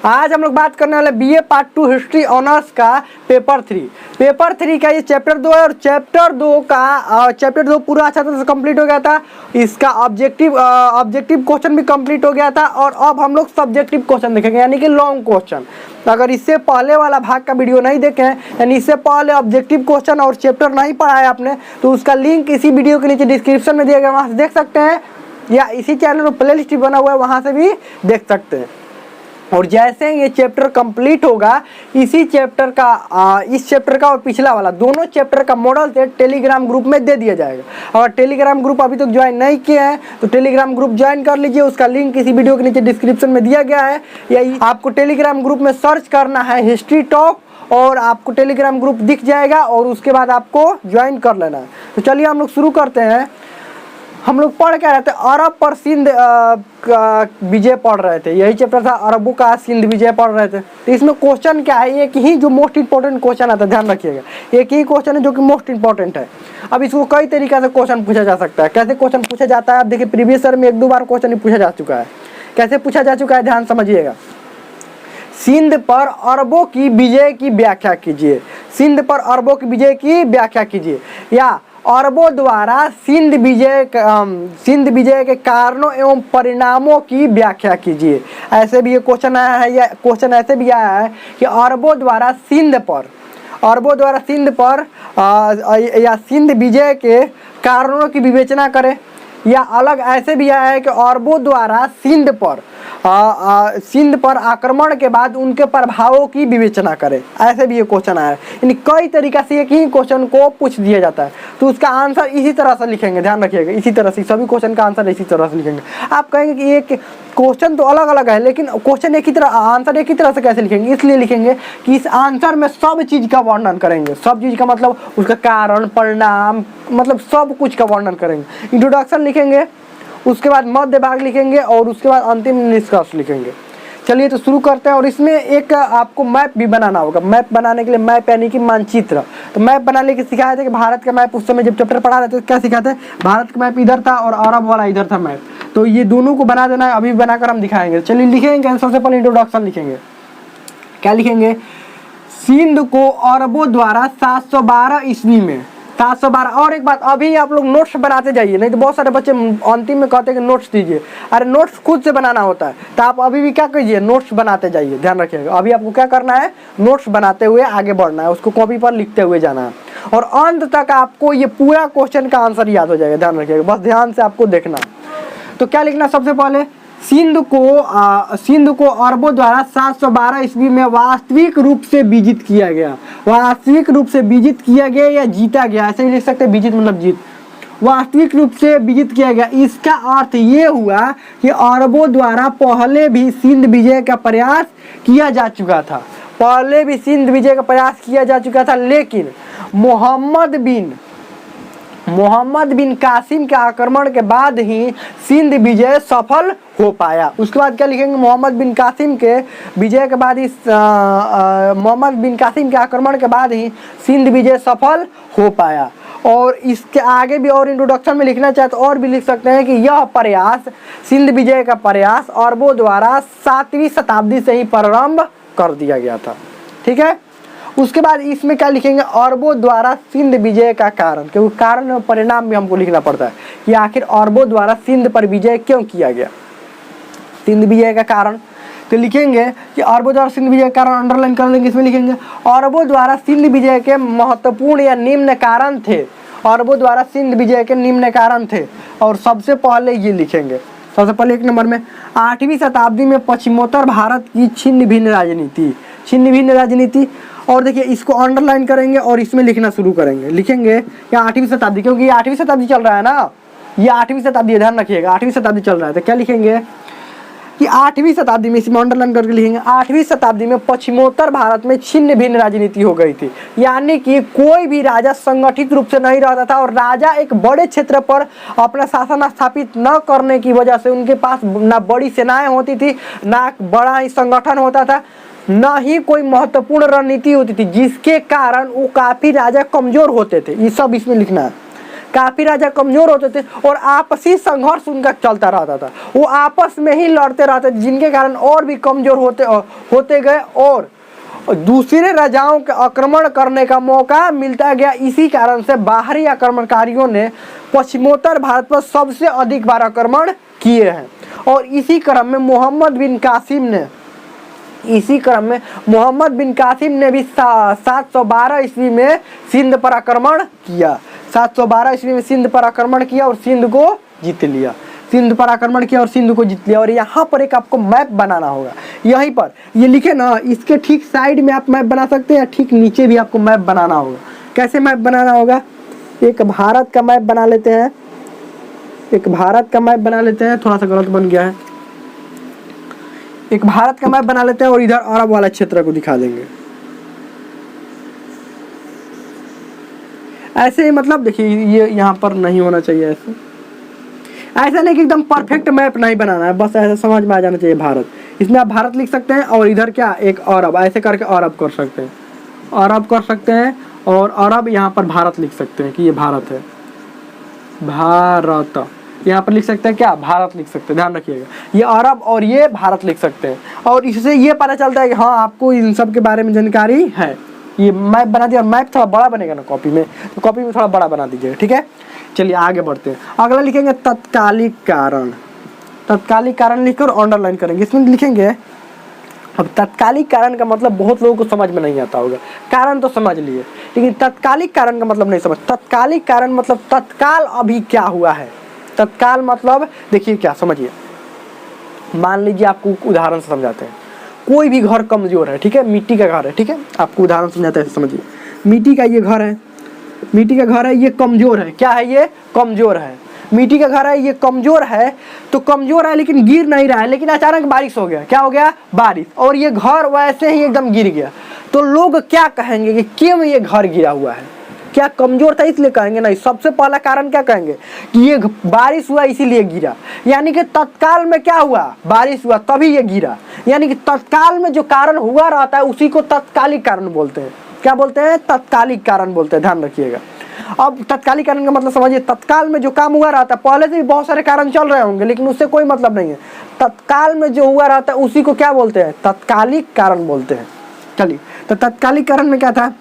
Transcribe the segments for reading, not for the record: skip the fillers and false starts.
आज हम लोग बात करने वाले बीए पार्ट 2 हिस्ट्री ऑनर्स का पेपर 3। पेपर 3 का ये चैप्टर 2 है और चैप्टर 2 पूरा अच्छा तरह से कंप्लीट हो गया था। इसका ऑब्जेक्टिव क्वेश्चन भी कंप्लीट हो गया था और अब हम लोग सब्जेक्टिव क्वेश्चन देखेंगे, यानी कि लॉन्ग क्वेश्चन। अगर इससे पहले वाला भाग का वीडियो नहीं देखे हैं, यानी इससे पहले ऑब्जेक्टिव क्वेश्चन और चैप्टर नहीं पढ़ा है आपने, तो उसका लिंक इसी वीडियो के नीचे डिस्क्रिप्शन में दिया गया, वहाँ से देख सकते हैं, या इसी चैनल पर प्ले लिस्ट बना हुआ है, वहाँ से भी देख सकते हैं। और जैसे ये चैप्टर कंप्लीट होगा, इस चैप्टर का और पिछला वाला दोनों चैप्टर का मॉडल सेट टेलीग्राम ग्रुप में दे दिया जाएगा। अगर टेलीग्राम ग्रुप अभी तक ज्वाइन नहीं किए हैं तो टेलीग्राम ग्रुप ज्वाइन कर लीजिए, उसका लिंक इसी वीडियो के नीचे डिस्क्रिप्शन में दिया गया है। या आपको टेलीग्राम ग्रुप में सर्च करना है हिस्ट्री टॉप और आपको टेलीग्राम ग्रुप दिख जाएगा और उसके बाद आपको ज्वाइन कर लेना है। तो चलिए हम लोग शुरू करते हैं। हम लोग पढ़ क्या रहे थे, अरब पर सिंध विजय पढ़ रहे थे, यही चैप्टर था, अरबों का सिंध विजय पढ़ रहे थे। तो इसमें क्वेश्चन क्या है, एक ही जो मोस्ट इंपॉर्टेंट क्वेश्चन आता है, ध्यान रखिएगा, एक ही क्वेश्चन है जो कि मोस्ट इंपॉर्टेंट है। अब इसको कई तरीके से क्वेश्चन पूछा जा सकता है। कैसे क्वेश्चन पूछा जाता है, आप देखिए प्रीवियस ईयर में 1-2 बार क्वेश्चन पूछा जा चुका है। कैसे पूछा जा चुका है, ध्यान समझिएगा। सिंध पर अरबों की विजय की व्याख्या कीजिए, सिंध पर अरबों की विजय की व्याख्या कीजिए, या अरबों द्वारा सिंध विजय के कारणों एवं परिणामों की व्याख्या कीजिए। ऐसे भी ये क्वेश्चन आया है, या क्वेश्चन ऐसे भी आया है कि अरबों द्वारा सिंध पर या सिंध विजय के कारणों की विवेचना करें। या अलग ऐसे भी आया है कि अरबों द्वारा सिंध पर आक्रमण के बाद उनके प्रभावों की विवेचना करें। ऐसे भी ये क्वेश्चन आया है। यानी कई तरीका से एक ही क्वेश्चन को पूछ दिया जाता है, तो उसका आंसर इसी तरह से लिखेंगे, ध्यान रखिएगा, इसी तरह से सभी क्वेश्चन का आंसर इसी तरह से लिखेंगे। आप कहेंगे कि एक क्वेश्चन तो अलग अलग है, लेकिन क्वेश्चन एक ही तरह, आंसर एक ही तरह से कैसे लिखेंगे? इसलिए लिखेंगे कि इस आंसर में सब चीज़ का वर्णन करेंगे। सब चीज़ का मतलब उसका कारण, परिणाम, मतलब सब कुछ का वर्णन करेंगे। इंट्रोडक्शन लिखेंगे, उसके बाद मध्य भाग लिखेंगे और उसके बाद अंतिम निष्कर्ष लिखेंगे। चलिए तो शुरू करते हैं। और इसमें एक आपको मैप भी बनाना होगा। मैप बनाने के लिए, मैप यानी कि मानचित्र, तो मैप बनाने के सिखाए थे कि भारत का मैप, उस समय जब चैप्टर पढ़ा रहे थे तो क्या सिखाते हैं, भारत का मैप इधर था और अरब वाला इधर था मैप, तो ये दोनों को बना देना है। अभी बनाकर हम दिखाएंगे। चलिए लिखेंगे, सबसे पहले इंट्रोडक्शन लिखेंगे। क्या लिखेंगे? सिंध को अरबों द्वारा 712 ईस्वी में, 712। और एक बात, अभी आप लोग नोट्स बनाते जाइए, नहीं तो बहुत सारे बच्चे अंतिम में कहते हैं कि नोट्स दीजिए। अरे नोट्स खुद से बनाना होता है, तो आप अभी भी क्या कीजिए, नोट्स बनाते जाइए। ध्यान रखिएगा, अभी आपको क्या करना है, नोट्स बनाते हुए आगे बढ़ना है, उसको कॉपी पर लिखते हुए जाना है और अंत तक आपको ये पूरा क्वेश्चन का आंसर याद हो जाएगा। ध्यान रखिएगा, बस ध्यान से आपको देखना। तो क्या लिखना, सबसे पहले सिंध को अरबों द्वारा 712 ईस्वी में वास्तविक रूप से विजित किया गया। वास्तविक रूप से विजित किया गया या जीता गया, ऐसे ही लिख सकते हैं, विजित मतलब जीत। वास्तविक रूप से विजित किया गया, इसका अर्थ ये हुआ कि अरबों द्वारा पहले भी सिंध विजय का प्रयास किया जा चुका था, पहले भी सिंध विजय का प्रयास किया जा चुका था, लेकिन मोहम्मद बिन कासिम के आक्रमण के बाद ही सिंध विजय सफल हो पाया। उसके बाद क्या लिखेंगे, मोहम्मद बिन कासिम के विजय के बाद, मोहम्मद बिन कासिम के आक्रमण के बाद ही सिंध विजय सफल हो पाया। और इसके आगे भी और इंट्रोडक्शन में लिखना चाहे तो और भी लिख सकते हैं कि यह प्रयास, सिंध विजय का प्रयास अरबों द्वारा 7वीं शताब्दी से ही प्रारंभ कर दिया गया था। ठीक है। उसके बाद इसमें क्या लिखेंगे, अरबों द्वारा सिंध विजय का कारण, क्योंकि कारण और परिणाम भी हमको लिखना पड़ता है कि आखिर अरबों द्वारा सिंध पर विजय क्यों किया गया, सिंध विजय का कारण। तो लिखेंगे कि अरबों द्वारा सिंध विजय का कारण, अंडरलाइन कर लेंगे, इसमें लिखेंगे अरबों द्वारा सिंध विजय के महत्वपूर्ण या निम्न कारण थे। अरबों द्वारा सिंध विजय के निम्न कारण थे, और सबसे पहले ये लिखेंगे, सबसे पहले 1 नंबर में 8वीं शताब्दी में पश्चिमोत्तर भारत की छिन्न भिन्न राजनीति। और देखिए इसको अंडरलाइन करेंगे और इसमें लिखना शुरू करेंगे। लिखेंगे कि 8वीं शताब्दी, क्योंकि ये 8वीं शताब्दी चल रहा है ना, ये 8वीं शताब्दी, ध्यान रखिएगा, 8वीं शताब्दी चल रहा है। तो क्या लिखेंगे कि 8वीं शताब्दी में, इसमें अंडरलाइन करके लिखेंगे, 8वीं शताब्दी में पश्चिमोत्तर भारत में छिन्न भिन्न राजनीति हो गई थी। यानी कि कोई भी राजा संगठित रूप से नहीं रहता था, और राजा एक बड़े क्षेत्र पर अपना शासन स्थापित न करने की वजह से उनके पास ना बड़ी सेनाएं होती थी, ना बड़ा ही संगठन होता था, न ही कोई महत्वपूर्ण रणनीति होती थी, जिसके कारण वो काफी राजा कमजोर होते थे। ये सब इसमें लिखना है। काफी राजा कमजोर होते थे और आपसी संघर्ष उनका चलता रहता था। वो आपस में ही लड़ते रहते, जिनके कारण और भी कमजोर होते गए और दूसरे राजाओं के आक्रमण करने का मौका मिलता गया। इसी कारण से बाहरी आक्रमणकारियों ने पश्चिमोत्तर भारत पर सबसे अधिक बार आक्रमण किए हैं। और इसी क्रम में मोहम्मद बिन कासिम ने भी 712 ईस्वी में सिंध पर आक्रमण किया। 712 ईस्वी में सिंध पर आक्रमण किया और सिंध को जीत लिया। सिंध पर आक्रमण किया और सिंध को जीत लिया। और यहाँ पर एक आपको मैप बनाना होगा, यहीं पर ये लिखे ना, इसके ठीक साइड में आप मैप बना सकते हैं, ठीक नीचे भी आपको मैप बनाना होगा। कैसे मैप बनाना होगा? एक भारत का मैप बना लेते हैं, थोड़ा सा गलत बन गया है। एक भारत का मैप बना लेते हैं और इधर अरब वाला क्षेत्र को दिखा देंगे। ऐसे मतलब देखिए, ये यहाँ पर नहीं होना चाहिए, ऐसा नहीं कि एकदम परफेक्ट मैप नहीं बनाना है, बस ऐसा समझ में आ जाना चाहिए भारत। इसमें आप भारत लिख सकते हैं और इधर क्या एक अरब, ऐसे करके अरब कर सकते हैं, और अरब यहाँ पर भारत लिख सकते हैं कि ये भारत है, भारत यहाँ पर लिख सकते हैं, क्या भारत लिख सकते हैं, ध्यान रखिएगा। ये अरब और ये भारत लिख सकते हैं। और इससे ये पता चलता है कि हाँ आपको इन सब के बारे में जानकारी है। ये मैप बना दिया, और मैप थोड़ा बड़ा बनेगा ना कॉपी में, तो कॉपी में थोड़ा बड़ा बना दीजिएगा, ठीक है। चलिए आगे बढ़ते हैं। अगला लिखेंगे तत्कालिक कारण लिखकर अंडरलाइन करेंगे। इसमें लिखेंगे, अब तत्कालिक कारण का मतलब बहुत लोगों को समझ में नहीं आता होगा। कारण तो समझ लिए, लेकिन तत्कालिक कारण का मतलब नहीं समझ। तत्कालिक कारण मतलब तत्काल अभी क्या हुआ है। तत्काल मतलब देखिए क्या, समझिए, मान लीजिए आपको उदाहरण से समझाते हैं। कोई भी घर कमजोर है, ठीक है, मिट्टी का घर है, ठीक है, आपको उदाहरण समझाते हैं, समझिए। मिट्टी का ये घर है, ये कमजोर है। क्या है? ये कमजोर है। मिट्टी का घर है, ये कमजोर है, तो कमजोर है लेकिन गिर नहीं रहा है, लेकिन अचानक बारिश हो गया। क्या हो गया? बारिश। और ये घर वैसे ही एकदम गिर गया, तो लोग क्या कहेंगे कि क्यों ये घर गिरा हुआ है? क्या कमजोर था इसलिए कहेंगे? नहीं, सबसे पहला कारण क्या कहेंगे कि ये बारिश हुआ इसीलिए गिरा। यानी कि तत्काल में क्या हुआ? बारिश हुआ तभी ये गिरा। यानी कि तत्काल में जो कारण हुआ रहता है उसी को तत्कालिक कारण बोलते हैं। क्या बोलते हैं? तत्कालिक कारण बोलते हैं, ध्यान रखिएगा। अब तत्कालिक कारण का मतलब समझिए, तत्काल में जो काम हुआ रहता है, पहले से भी बहुत सारे कारण चल रहे होंगे लेकिन उससे कोई मतलब नहीं है। तत्काल में जो हुआ रहता है उसी को क्या बोलते हैं? तत्कालिक कारण बोलते हैं। चलिए, तो तत्कालिक कारण में क्या था,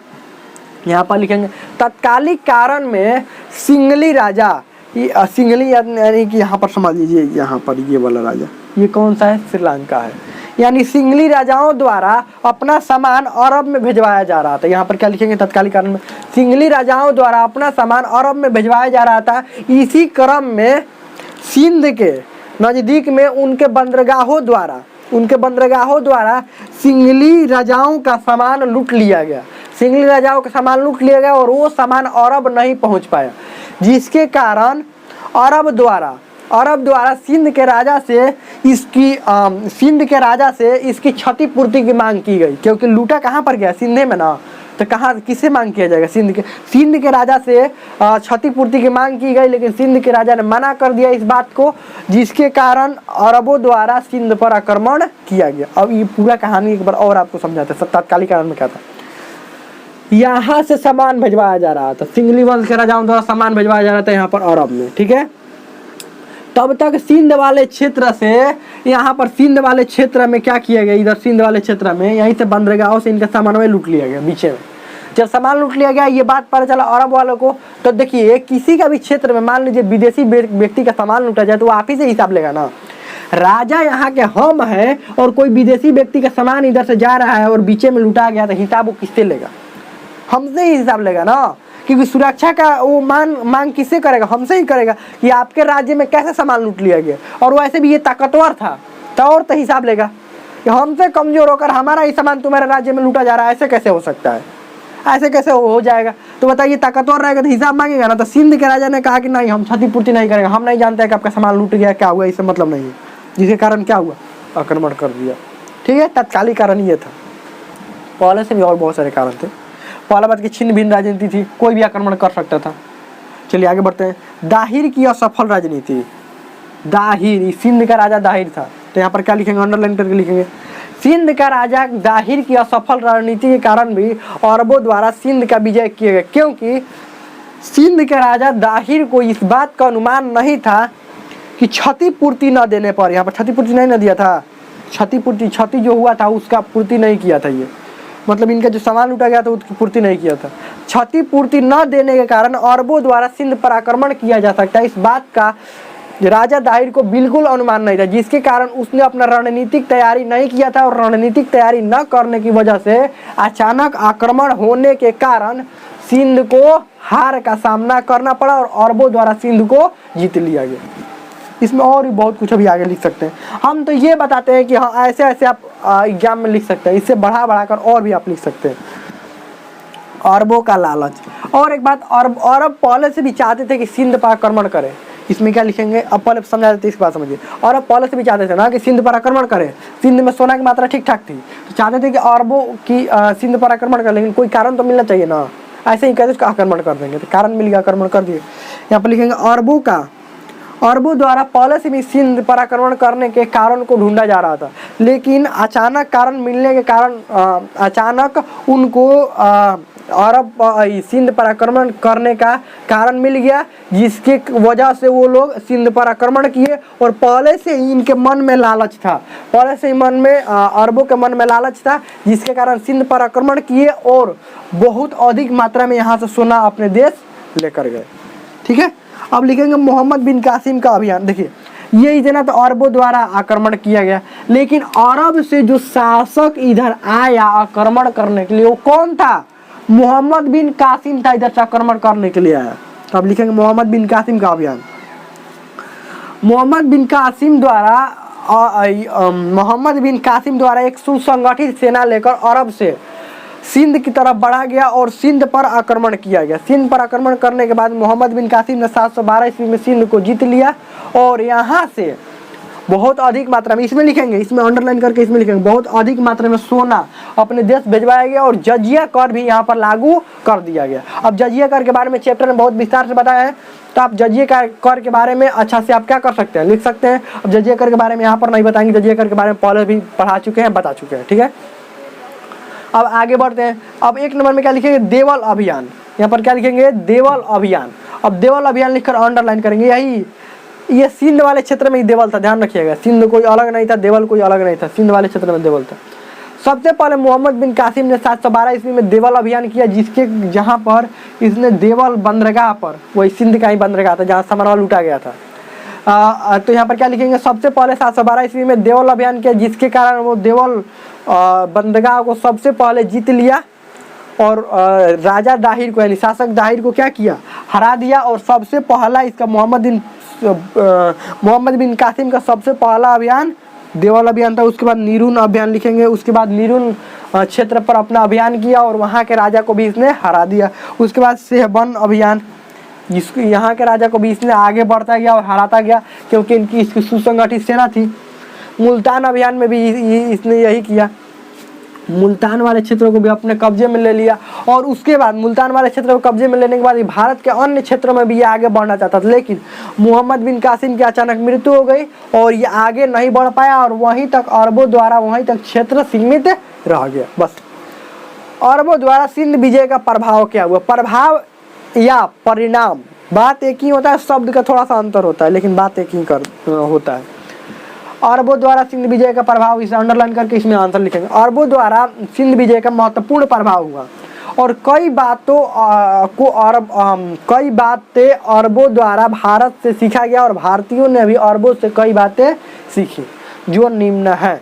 यहाँ पर लिखेंगे। तत्कालिक कारण में सिंगली राजा, सिंगली यानी कि यहाँ पर समझ लीजिए, यहाँ पर ये वाला राजा, ये कौन सा है? श्रीलंका है। यानी सिंगली राजाओं द्वारा अपना सामान अरब में भिजवाया जा रहा था। यहाँ पर क्या लिखेंगे? तत्कालिक कारण में सिंगली राजाओं द्वारा अपना सामान अरब में भिजवाया जा रहा था। इसी क्रम में सिंध के नजदीक में उनके बंदरगाहों द्वारा सिंगली राजाओं का सामान लूट लिया गया। सिंगली राजाओं का सामान लूट लिया गया और वो सामान अरब नहीं पहुंच पाया, जिसके कारण अरब द्वारा सिंध के राजा से इसकी क्षतिपूर्ति की मांग की गई। क्योंकि लूटा कहाँ पर गया? सिंधे में ना, तो कहाँ किससे मांग किया जाएगा? सिंध के राजा से क्षतिपूर्ति की मांग की गई, लेकिन सिंध के राजा ने मना कर दिया इस बात को, जिसके कारण अरबों द्वारा सिंध पर आक्रमण किया गया। अब ये पूरा कहानी एक बार और आपको समझाते हैं। तत्कालिक कारण में क्या था? यहाँ से सामान भिजवाया जा रहा था, सिंगली वंश के राजाओं द्वारा सामान भिजवाया जा रहा था यहाँ पर अरब में, ठीक है। तब तक सिंध वाले क्षेत्र से, यहाँ पर सिंध वाले क्षेत्र में क्या किया गया? इधर सिंध वाले क्षेत्र में यहीं से बंदरगाहों से इनका सामान में लूट लिया गया। बीच में जब सामान लूट लिया गया, ये बात पता चला अरब वालों को, तो देखिए किसी का भी क्षेत्र में मान लीजिए विदेशी व्यक्ति का सामान लूटा जाए तो वो आप ही से हिसाब लेगा ना। राजा यहाँ के हम है और कोई विदेशी व्यक्ति का सामान इधर से जा रहा है और बीच में लूटा गया, तो हिसाब वो किससे लेगा? हमसे ही हिसाब लेगा ना, क्योंकि सुरक्षा का वो मांग किससे करेगा? हमसे ही करेगा कि आपके राज्य में कैसे सामान लूट लिया गया। और वैसे भी ये ताकतवर था तो और तो हिसाब लेगा कि हमसे कमजोर होकर हमारा ही सामान तुम्हारे राज्य में लूटा जा रहा है, ऐसे कैसे हो सकता है? ऐसे कैसे हो जाएगा? तो बताइए, ताकतवर रहेगा तो हिसाब मांगेगा ना। तो सिंध के राजा ने कहा कि नहीं, हम क्षतिपूर्ति नहीं करेंगे, हम नहीं जानते कि आपका सामान लूट गया, क्या हुआ, इससे मतलब नहीं है। जिसके कारण क्या हुआ? आक्रमण कर दिया, ठीक है। तत्कालिक कारण ये था। पहले से भी और बहुत सारे कारण थे। पहला बात की छिन्न भिन्न राजनीति थी, कोई भी आक्रमण कर सकता था। चलिए आगे बढ़ते हैं। दाहिर की असफल राजनीति। दाहिर, सिंध का राजा दाहिर था, तो यहाँ पर क्या लिखेंगे? अंडरलाइन करके लिखेंगे। सिंध का राजा दाहिर की असफल राजनीति के कारण भी अरबों द्वारा सिंध का विजय किया गया, क्योंकि सिंध के राजा दाहिर को इस बात का अनुमान नहीं था कि क्षतिपूर्ति न देने पर, यहाँ पर क्षतिपूर्ति नहीं न दिया था, क्षति जो हुआ था उसका पूर्ति नहीं किया था, ये मतलब इनका जो सामान लूटा गया था उसकी पूर्ति नहीं किया था। क्षतिपूर्ति न देने के कारण अरबों द्वारा सिंध पर आक्रमण किया जा सकता है, इस बात का राजा दाहिर को बिल्कुल अनुमान नहीं था, जिसके कारण उसने अपना रणनीतिक तैयारी नहीं किया था और रणनीतिक तैयारी न करने की वजह से अचानक आक्रमण होने के कारण सिंध को हार का सामना करना पड़ा और अरबों द्वारा सिंध को जीत लिया गया। इसमें और भी बहुत कुछ अभी आगे लिख सकते हैं, हम तो ये बताते हैं कि हाँ ऐसे ऐसे आप एग्जाम में लिख सकते हैं, इससे बढ़ा कर और भी आप लिख सकते हैं। अरबों का लालच, और एक बात, अरब पहले से भी चाहते थे कि सिंध पर आक्रमण करे, इसमें क्या लिखेंगे अब पहले समझा देते, इसके बाद समझिए। अरब पहले से भी चाहते थे ना कि सिंध पर आक्रमण करे, सिंध में सोना की मात्रा ठीक ठाक थी, तो चाहते थे कि अरबों की सिंध पर आक्रमण कर, लेकिन कोई कारण तो मिलना चाहिए ना, ऐसे ही कैसे आक्रमण कर देंगे, तो कारण मिल गया, आक्रमण कर दिए। यहाँ पर लिखेंगे अरबों द्वारा पहले से भी सिंध पर आक्रमण करने के कारण को ढूंढा जा रहा था, लेकिन अचानक कारण मिलने के कारण अचानक उनको अरब सिंध पर आक्रमण करने का कारण मिल गया, जिसके वजह से वो लोग सिंध पर आक्रमण किए। और पहले से ही इनके मन में लालच था, पहले से ही मन में अरबों के मन में लालच था, जिसके कारण सिंध पर आक्रमण किए और बहुत अधिक मात्रा में यहाँ से सोना अपने देश लेकर गए। ठीक है, अब लिखेंगे मोहम्मद बिन कासिम का अभियान। देखिए ये इतना तो अरबों द्वारा आक्रमण किया गया, लेकिन अरब से जो शासक इधर आया आक्रमण करने के लिए वो कौन था? मोहम्मद बिन कासिम था, इधर से आक्रमण करने के लिए आया। तो अब लिखेंगे मोहम्मद बिन कासिम का अभियान। मोहम्मद बिन कासिम द्वारा एक सुसंगठित सेना लेकर अरब से सिंध की तरफ बढ़ा गया और सिंध पर आक्रमण किया गया। सिंध पर आक्रमण करने के बाद मोहम्मद बिन कासिम ने 712 ईस्वी में सिंध को जीत लिया और यहाँ से बहुत अधिक मात्रा में, इसमें लिखेंगे, इसमें अंडरलाइन करके इसमें लिखेंगे, बहुत अधिक मात्रा में सोना अपने देश भिजवाया गया और जजिया कर भी यहाँ पर लागू कर दिया गया। अब जजिया कर के बारे में चैप्टर में बहुत विस्तार से बताया है, तो आप जजिया कर के बारे में अच्छा से आप क्या कर सकते हैं, लिख सकते हैं। अब जजिया कर के बारे में यहाँ पर नहीं बताएंगे, जजिया कर के बारे में पहले भी पढ़ा चुके हैं, बता चुके हैं। ठीक है, अब आगे बढ़ते हैं। अब एक नंबर में क्या लिखेंगे? देवल अभियान। यहाँ पर क्या लिखेंगे? देवल अभियान। अब देवल अभियान लिखकर अंडरलाइन करेंगे, यही ये सिंध वाले क्षेत्र में ही देवल था, ध्यान रखिएगा, सिंध कोई अलग नहीं था, देवल कोई अलग नहीं था, सिंध वाले क्षेत्र में देवल था। सबसे पहले मोहम्मद बिन कासिम ने 712 ईस्वी में देवल अभियान किया, जिसके जहाँ पर इसने देवल बंदरगाह पर, वही सिंध का ही बंदरगाह था जहाँ सामान लूटा गया था। तो यहाँ पर क्या लिखेंगे? सबसे पहले 712 ईस्वी में देवल अभियान किया, जिसके कारण वो देवल बंदरगाह को सबसे पहले जीत लिया और राजा दाहिर को यानी शासक दाहिर को क्या किया? हरा दिया। और सबसे पहला इसका मोहम्मद बिन कासिम का सबसे पहला अभियान देवल अभियान था। उसके बाद नीरून अभियान लिखेंगे, उसके बाद नीरून क्षेत्र पर अपना अभियान किया और वहाँ के राजा को भी इसने हरा दिया। उसके बाद सेहबन अभियान, जिसको यहाँ के राजा को भी इसने आगे बढ़ता गया और हराता गया, क्योंकि इनकी इसकी सुसंगठित सेना थी। मुल्तान अभियान में भी इसने यही किया, मुल्तान वाले क्षेत्रों को भी अपने कब्जे में ले लिया। और उसके बाद मुल्तान वाले क्षेत्र को कब्जे में लेने के बाद भारत के अन्य क्षेत्रों में भी ये आगे बढ़ना चाहता था, लेकिन मोहम्मद बिन कासिम की अचानक मृत्यु हो गई और ये आगे नहीं बढ़ पाया और वहीं तक अरबों द्वारा वहीं तक क्षेत्र सीमित रह गया। बस अरबों द्वारा सिंध विजय का प्रभाव क्या हुआ? प्रभाव या परिणाम बात एक ही होता है, शब्द का थोड़ा सा अंतर होता है, लेकिन बात एक ही होता है। अरबों द्वारा सिंध विजय का प्रभाव, इसे अंडरलाइन करके इसमें आंसर लिखेंगे। अरबों द्वारा सिंध विजय का महत्वपूर्ण प्रभाव हुआ और कई बातें अरबों द्वारा भारत से सीखा गया और भारतीयों ने भी अरबों से कई बातें सीखी, जो निम्न है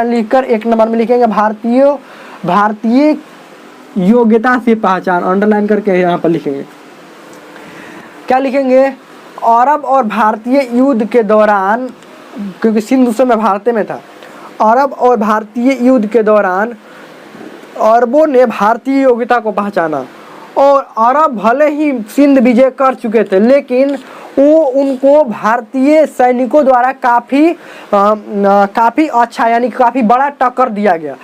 लिखकर एक नंबर में लिखेंगे। भारतीय योग्यता से पहचान, अंडरलाइन करके यहाँ पर लिखेंगे। क्या लिखेंगे? अरब और भारतीय युद्ध के दौरान, क्योंकि सिंध उस समय भारत में था, अरब और भारतीय युद्ध के दौरान अरबों ने भारतीय योग्यता को पहचाना और अरब भले ही सिंध विजय कर चुके थे, लेकिन वो उनको भारतीय सैनिकों द्वारा काफ़ी अच्छा यानी काफ़ी बड़ा टक्कर दिया गया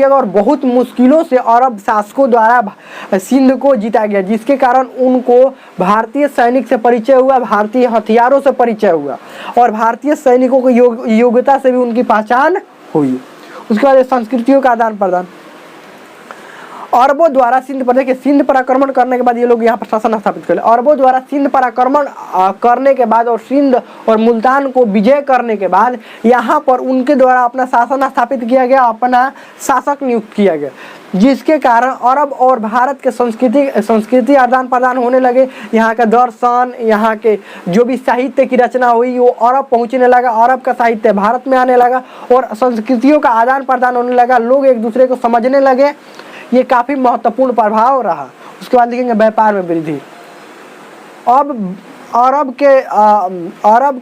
और बहुत मुश्किलों से अरब शासकों द्वारा सिंध को जीता गया, जिसके कारण उनको भारतीय सैनिक से परिचय हुआ, भारतीय हथियारों से परिचय हुआ और भारतीय सैनिकों की योग्यता से भी उनकी पहचान हुई। उसके बाद संस्कृतियों का आदान प्रदान। अरबों द्वारा सिंध पर, देखिए सिंध पर आक्रमण करने के बाद ये लोग यहाँ पर शासन स्थापित कर ले। अरबों द्वारा सिंध पर आक्रमण करने के बाद और सिंध और मुल्तान को विजय करने के बाद यहाँ पर उनके द्वारा अपना शासन स्थापित किया गया, अपना शासक नियुक्त किया गया, जिसके कारण अरब और भारत के संस्कृति आदान प्रदान होने लगे। यहाँ का दर्शन, यहाँ के जो भी साहित्य की रचना हुई वो अरब पहुँचने लगा, अरब का साहित्य भारत में आने लगा और संस्कृतियों का आदान प्रदान होने लगा, लोग एक दूसरे को समझने लगे। ये काफ़ी महत्वपूर्ण प्रभाव रहा। उसके बाद लिखेंगे व्यापार में वृद्धि। अब अरब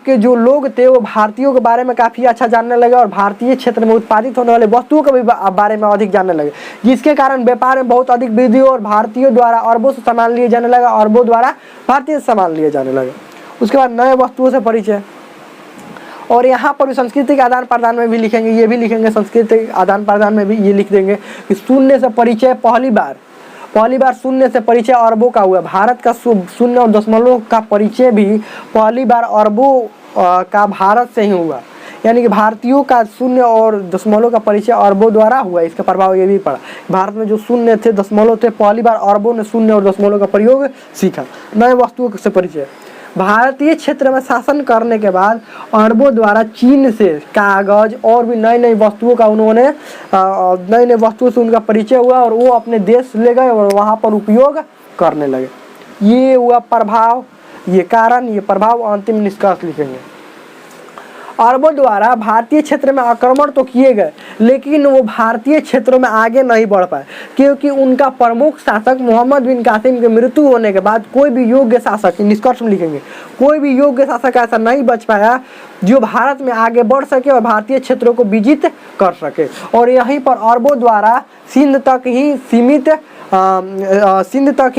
के जो लोग थे वो भारतीयों के बारे में काफ़ी अच्छा जानने लगे और भारतीय क्षेत्र में उत्पादित होने वाले वस्तुओं के भी बारे में अधिक जानने लगे, जिसके कारण व्यापार में बहुत अधिक वृद्धि और भारतीयों द्वारा अरबों से सामान लिए जाने लगा, अरबों द्वारा भारतीय सामान लिए जाने लगे। उसके बाद नए वस्तुओं से परिचय, और यहाँ पर भी सांस्कृतिक आदान प्रदान में भी लिखेंगे, ये भी लिखेंगे सांस्कृतिक आदान प्रदान में भी ये लिख देंगे कि शून्य से परिचय, पहली बार शून्य से परिचय अरबों का हुआ। भारत का शून्य और दशमलव का परिचय भी पहली बार अरबों का भारत से ही हुआ, यानी कि भारतीयों का शून्य और दशमलव का परिचय अरबों द्वारा हुआ। इसका प्रभाव ये भी पड़ा, भारत में जो शून्य थे, दशमलव थे, पहली बार अरबों ने शून्य और दशमलव का प्रयोग सीखा। नए वस्तुओं से परिचय, भारतीय क्षेत्र में शासन करने के बाद अरबों द्वारा चीन से कागज और भी नई नई वस्तुओं का उन्होंने नई नई वस्तुओं से उनका परिचय हुआ और वो अपने देश ले गए और वहाँ पर उपयोग करने लगे। ये हुआ प्रभाव, ये कारण, ये प्रभाव। अंतिम निष्कर्ष लिखेंगे। अरबों द्वारा भारतीय क्षेत्र में आक्रमण तो किए गए, लेकिन वो भारतीय क्षेत्रों में आगे नहीं बढ़ पाए, क्योंकि उनका प्रमुख शासक मोहम्मद बिन कासिम की मृत्यु होने के बाद कोई भी योग्य शासक, निष्कर्ष में लिखेंगे, कोई भी योग्य शासक ऐसा नहीं बच पाया जो भारत में आगे बढ़ सके और भारतीय क्षेत्रों को विजित कर सके। और यहीं पर अरबों द्वारा सिंध तक ही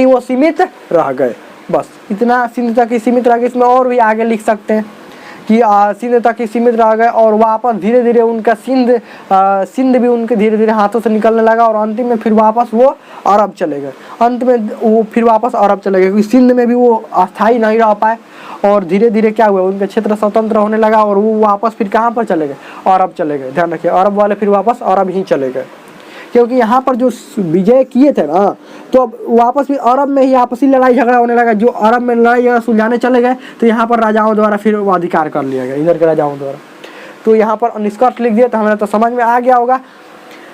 वो सीमित रह गए। बस इतना, सिंध तक ही सीमित रह गए। इसमें और भी आगे लिख सकते हैं कि सिंध तक ही सीमित रह गए और वापस धीरे धीरे उनका सिंध भी उनके धीरे धीरे हाथों से निकलने लगा और अंतिम में फिर वापस वो अरब चले गए। अंत में वो फिर वापस अरब चले गए, क्योंकि सिंध में भी वो अस्थायी नहीं रह पाए और धीरे धीरे क्या हुआ, उनका क्षेत्र स्वतंत्र होने लगा और वो वापस फिर कहाँ पर चले गए, अरब चले गए। ध्यान रखिए, अरब वाले फिर वापस अरब ही चले गए, क्योंकि यहाँ पर जो विजय किए थे ना, तो वापस भी अरब में ही आपसी लड़ाई झगड़ा होने लगा। जो अरब में लड़ाई झगड़ा सुलझाने चले गए तो यहाँ पर राजाओं द्वारा फिर वो अधिकार कर लिया गया, इधर के राजाओं द्वारा। तो यहाँ पर निष्कर्ष लिख दिया, तो हमें तो समझ में आ गया होगा।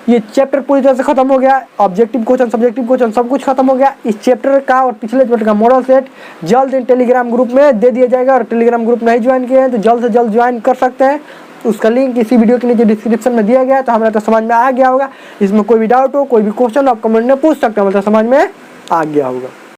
ये चैप्टर पूरी तरह से खत्म हो गया। ऑब्जेक्टिव क्वेश्चन, सब्जेक्टिव क्वेश्चन सब कुछ खत्म हो गया। इस चैप्टर का और पिछले चैप्टर का मॉडल सेट जल्द टेलीग्राम ग्रुप में दे दिया जाएगा, और टेलीग्राम ग्रुप नहीं ज्वाइन किए हैं तो जल्द से जल्द ज्वाइन कर सकते हैं। उसका लिंक इसी वीडियो के नीचे डिस्क्रिप्शन में दिया गया है। तो हमें तो समझ में आ गया होगा। इसमें कोई भी डाउट हो, कोई भी क्वेश्चन आप कमेंट में पूछ सकते हैं, मतलब समझ में आ गया होगा।